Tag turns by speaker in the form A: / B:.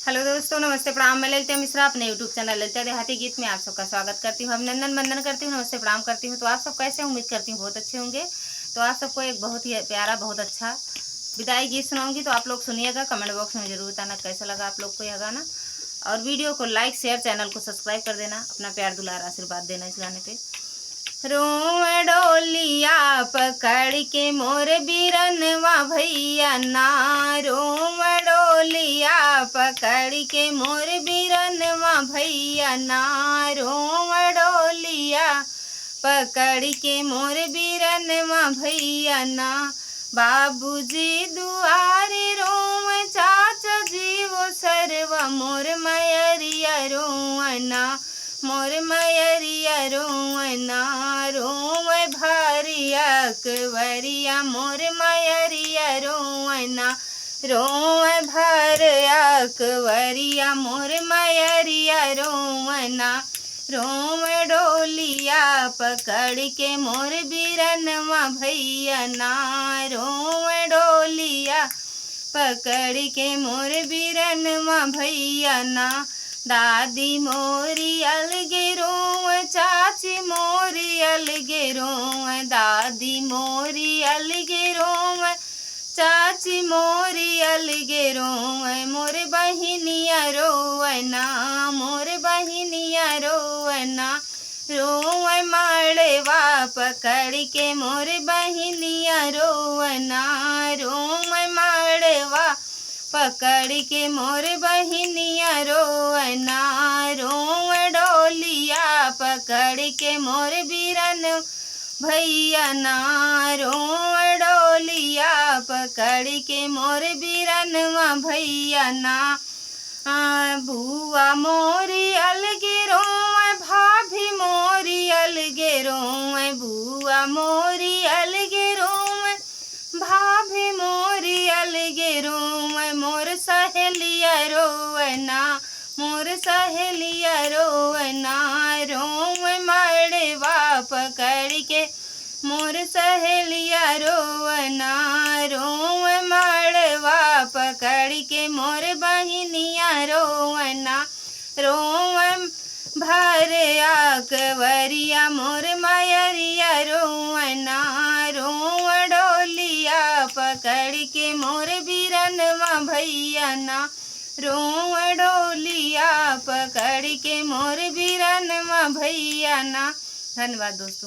A: Hello दोस्तों, नमस्ते, प्रणाम। मैं ललिता मिश्रा अपने यूट्यूब चैनल ललिता देहाती गीत में आप सबका स्वागत करती हूँ। अभिनंदन वंदन करती हूँ, नमस्ते प्रणाम करती हूँ। तो आप सब कैसे, उम्मीद करती हूँ बहुत अच्छे होंगे। तो आप सबको एक बहुत ही प्यारा, बहुत अच्छा विदाई गीत सुनाऊंगी, तो आप लोग सुनिएगा। कमेंट बॉक्स में जरूर बताना कैसा लगा आप लोग को यह गाना, और वीडियो को लाइक शेयर, चैनल को सब्सक्राइब कर देना, अपना प्यार दुलार आशीर्वाद देना इस गाने पे। रोम डोलिया पकड़ के मोर बीरनवा भैया ना, रोम डोलिया पकड़ के मोर बीरनवा भैया ना, रोम डोलिया पकड़ के मोर बीरनवा भैया ना। बाबूजी दुआरे रोम चाचा जी वो सरवा मोर मयरिया रोवना, मोर मयरिया रोवना, रोव भारिया कवरिया मोर मयरिया रोवना, रोव भरिया कवरिया मोर मयरिया रोवना, रोम डोलिया पकड़ के मोर बीरनवा भैया ना, रोम डोलिया पकड़ के मोर बीरनवा भैया ना। दादी मोरी अलगे रोव, चाची मोरी अलगे रोव, दादी मोरी अलगे रोव, चाची मोरी अलगे रोव, मोर बहिनिया रोवना, मोर बहिनिया रोवना, रोव माड़वा पकड़ के मोर बहिनिया रोवना, रोव माड़वा पकड़ के मोर बहिनिया रोवना, रोव डोलिया पकड़ के मोर बीरन भैया ना, रोव डोलिया पकड़ के मोर बीरनवा भैया ना। बुआ मोरी अलगे रोव, भाभी मोरी अलगे रोव, बुआ मोरी अलगे रोव, भाभी मोरी अलगे रोव, मोर सहेलिया रोवना, मोर सहेलिया रोवना, रोव मड़वा पकड़ के मोर सहेलिया रोवना, रोव मड़वा पकड़ के मोर बहिनिया रोवना, रोव भरिया कवरिया मोर मयरिया रोवना, रोव डोलिया पकड़ के मोर बीरनवा भैया ना, रोव डोलिया पकड़ के मोर बीरनवा भैया ना। धन्यवाद दोस्तों।